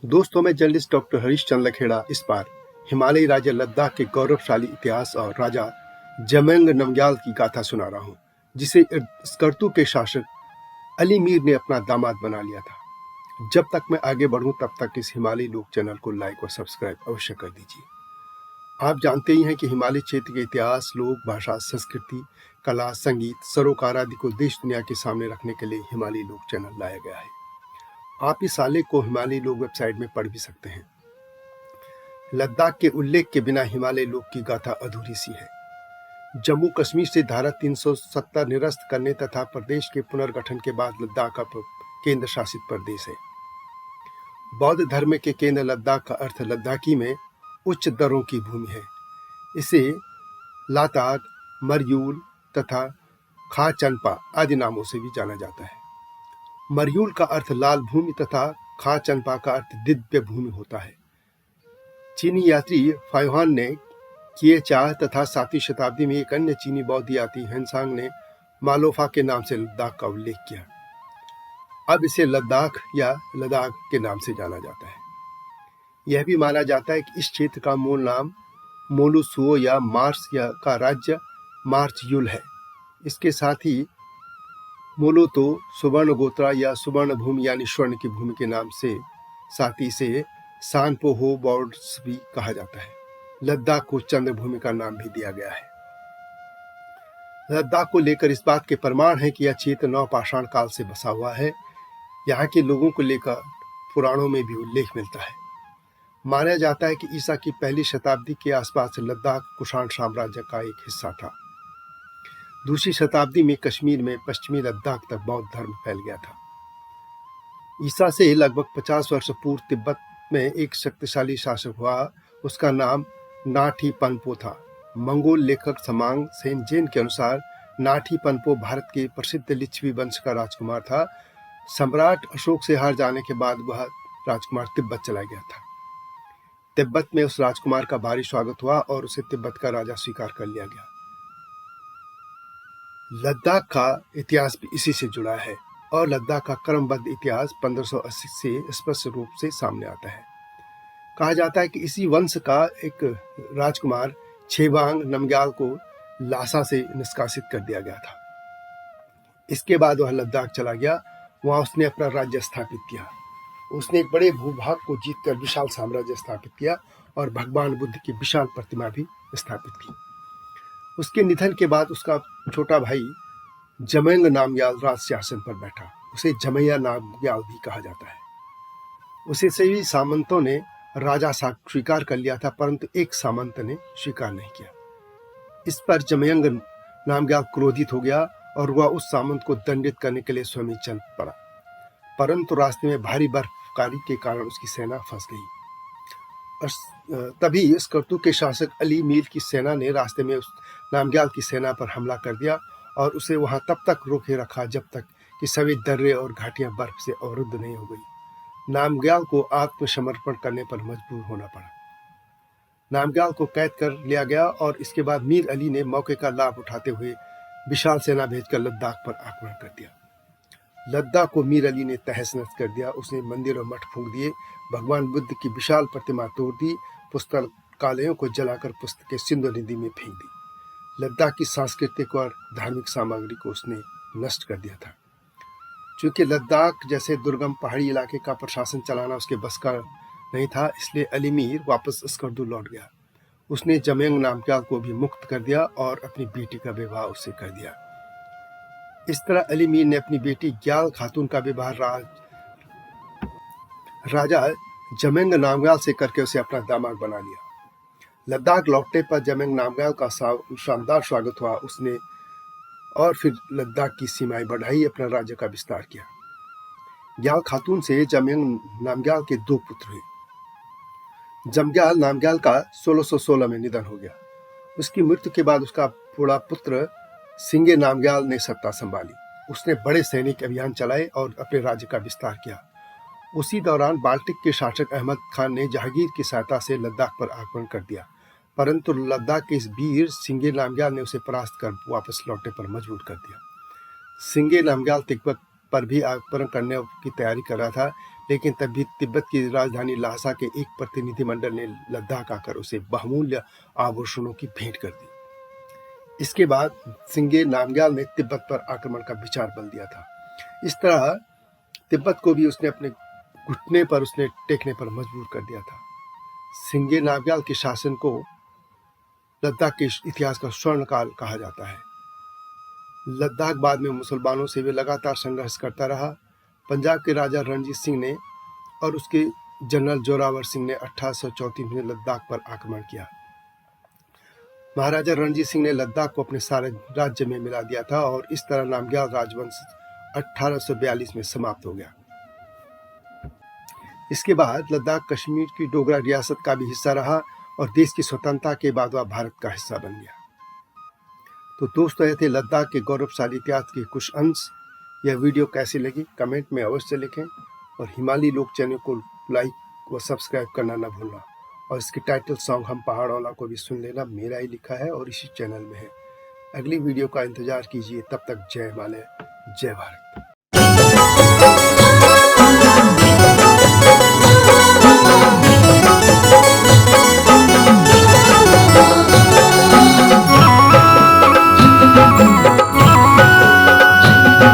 दोस्तों, मैं journalist doctor Harish Chandra Lakhera इस बार हिमालयी राज्य लद्दाख के गौरवशाली इतिहास और राजा जमेंग नमग्याल की गाथा सुना रहा हूँ, जिसे स्कर्दू के शासक अली मीर ने अपना दामाद बना लिया था। जब तक मैं आगे बढ़ूं तब तक इस हिमालयी लोक चैनल को लाइक और सब्सक्राइब अवश्य कर दीजिए। आप जानते ही हैं कि हिमालय क्षेत्र के इतिहास, लोक भाषा, संस्कृति, कला, संगीत, सरोकार आदि को देश दुनिया के सामने रखने के लिए हिमालयी लोक चैनल लाया गया है। आप इस आलेख को हिमालयी लोक वेबसाइट में पढ़ भी सकते हैं। लद्दाख के उल्लेख के बिना हिमालय लोक की गाथा अधूरी सी है। जम्मू कश्मीर से धारा 370 निरस्त करने तथा प्रदेश के पुनर्गठन के बाद लद्दाख का केंद्र शासित प्रदेश है। बौद्ध धर्म के केंद्र लद्दाख का अर्थ लद्दाखी में उच्च दरों की भूमि है। इसे लाताक, मरयूल तथा खा चनपा आदि नामों से भी जाना जाता है। मरयूल का अर्थ लाल भूमि तथा खा चनपा का अर्थ दिव्य भूमि होता है। चीनी यात्री फायुहान ने किए चाह तथा 7वीं शताब्दी में एक अन्य चीनी बौद्ध यात्री हेनसांग ने मालोफा के नाम से लद्दाख का उल्लेख किया। अब इसे लद्दाख या लद्दाख के नाम से जाना जाता है। यह भी माना जाता है कि इस क्षेत्र का मूल नाम मोलुसुओ या मार्स या का राज्य मार्च युल है। इसके साथ ही मोलोतो सुवर्ण गोत्रा या सुवर्ण भूमि यानी स्वर्ण की भूमि के नाम से साथ ही इसे सानपो हो बॉर्ड्स भी कहा जाता है। लद्दाख को चंद्रभूमि का नाम भी दिया गया है। लद्दाख को लेकर इस बात के प्रमाण है कि यह क्षेत्र नवपाषाण काल से बसा हुआ है। यहाँ के लोगों को लेकर पुराणों में भी उल्लेख मिलता है। माना जाता है कि ईसा की पहली शताब्दी के आसपास लद्दाख कुषाण साम्राज्य का एक हिस्सा था। दूसरी शताब्दी में कश्मीर में पश्चिमी लद्दाख तक बौद्ध धर्म फैल गया था। ईसा से लगभग 50 वर्ष पूर्व तिब्बत में एक शक्तिशाली शासक हुआ। उसका नाम नाठी पनपो था। मंगोल लेखक समांग सेनजेन के अनुसार नाठी पनपो भारत के प्रसिद्ध लिच्छवी वंश का राजकुमार था। सम्राट अशोक से हार जाने के बाद वह राजकुमार तिब्बत चला गया था। तिब्बत में उस राजकुमार का भारी स्वागत हुआ और उसे तिब्बत का राजा स्वीकार कर लिया गया। लद्दाख का इतिहास भी इसी से जुड़ा है और लद्दाख का क्रमबद्ध इतिहास 1580 से स्पष्ट रूप से सामने आता है। कहा जाता है कि इसी वंश का एक राजकुमार छेबांग नमग्याल को लासा से निष्कासित कर दिया गया था। इसके बाद वह लद्दाख चला गया। वहां उसने अपना राज्य स्थापित किया। उसने एक बड़े भूभाग को जीतकर विशाल साम्राज्य स्थापित किया और भगवान बुद्ध की विशाल प्रतिमा भी स्थापित की। उसके निधन के बाद उसका छोटा भाई जमेंग नामग्याल राज सिंहासन पर बैठा। उसे जमैया नामग्याल भी कहा जाता है। उसे सभी सामंतों ने राजा स्वीकार कर लिया था, परंतु एक सामंत ने स्वीकार नहीं किया। इस पर जमयंग नामग्याल क्रोधित हो गया और वह उस सामंत को दंडित करने के लिए स्वयं चल पड़ा, परंतु रास्ते में भारी बर्फबारी के कारण उसकी सेना फंस गई। तभी स्कर्दू के शासक अली मीर की सेना ने रास्ते में उस नामग्याल की सेना पर हमला कर दिया और उसे वहां तब तक रोके रखा जब तक कि सभी दर्रे और घाटियां बर्फ से अवरुद्ध नहीं हो गई। नामग्याल को आत्मसमर्पण करने पर मजबूर होना पड़ा। नामग्याल को कैद कर लिया गया और इसके बाद मीर अली ने मौके का लाभ उठाते हुए विशाल सेना भेजकर लद्दाख पर आक्रमण कर दिया। लद्दाख को मीर अली ने तहस नहस कर दिया। उसने मंदिर और मठ फूंक दिए, भगवान बुद्ध की विशाल प्रतिमा तोड़ दी, पुस्तकालयों को जलाकर पुस्तकें सिंधु नदी में फेंक दी। लद्दाख की सांस्कृतिक और धार्मिक सामग्री को उसने नष्ट कर दिया था। चूंकि लद्दाख जैसे दुर्गम पहाड़ी इलाके का प्रशासन चलाना उसके बस का नहीं था, इसलिए अली मीर वापस स्कर्दू लौट गया। उसने जमेंग नामग्याल को भी मुक्त कर दिया और अपनी बेटी का विवाह उससे कर दिया। इस तरह अली मीर ने अपनी बेटी ग्याल खातून का विवाह राजा जमेंग नामग्याल से करके उसे अपना दामाद बना लिया। लद्दाख लौटने पर जमेंग नामग्याल का शानदार स्वागत हुआ। उसने और फिर लद्दाख की सीमाएं बढ़ाई, अपना राज्य का विस्तार किया। ग्याल खातून से जमेंग नामग्याल के 2 पुत्र हुए। जमग्याल नामग्याल का 1616 में निधन हो गया। उसकी मृत्यु के बाद उसका बड़ा पुत्र सिंगे नामग्याल ने सत्ता संभाली। उसने बड़े सैनिक अभियान चलाए और अपने राज्य का विस्तार किया। उसी दौरान बाल्टिक के शासक अहमद खान ने जहांगीर की सहायता से लद्दाख पर आक्रमण कर दिया, परंतु लद्दाख के इस वीर सिंगे नामग्याल ने उसे परास्त कर वापस लौटने पर मजबूर कर दिया। सिंगे नामग्याल तिब्बत पर भी आक्रमण करने की तैयारी कर रहा था, लेकिन तभी तिब्बत की राजधानी ल्हासा के एक प्रतिनिधिमंडल ने लद्दाख आकर उसे बहुमूल्य आभूषणों की भेंट कर दी। इसके बाद सिंगे नामग्याल ने तिब्बत पर आक्रमण का विचार बल दिया था। इस तरह तिब्बत को भी उसने अपने घुटने पर टेकने पर मजबूर कर दिया था। सिंगे नामग्याल के शासन को लद्दाख के इतिहास का स्वर्ण काल कहा जाता है। लद्दाख बाद में मुसलमानों से भी लगातार संघर्ष करता रहा। पंजाब के राजा रणजीत सिंह ने और उसके जनरल जोरावर सिंह ने 1834 में लद्दाख पर आक्रमण किया। महाराजा रणजीत सिंह ने लद्दाख को अपने सारे राज्य में मिला दिया था और इस तरह नामग्याल राजवंश 1842 में समाप्त हो गया। इसके बाद लद्दाख कश्मीर की डोगरा रियासत का भी हिस्सा रहा और देश की स्वतंत्रता के बाद वह भारत का हिस्सा बन गया। तो दोस्तों, ये थे लद्दाख के गौरवशाली इतिहास के कुछ अंश। यह वीडियो कैसी लगी कमेंट में अवश्य लिखें और हिमालय लोक चैनल को लाइक व सब्सक्राइब करना न भूलना। और इसके टाइटल सॉन्ग हम पहाड़ वाला को भी सुन लेना, मेरा ही लिखा है और इसी चैनल में है। अगली वीडियो का इंतजार कीजिए। तब तक जय हिमालय, जय भारत।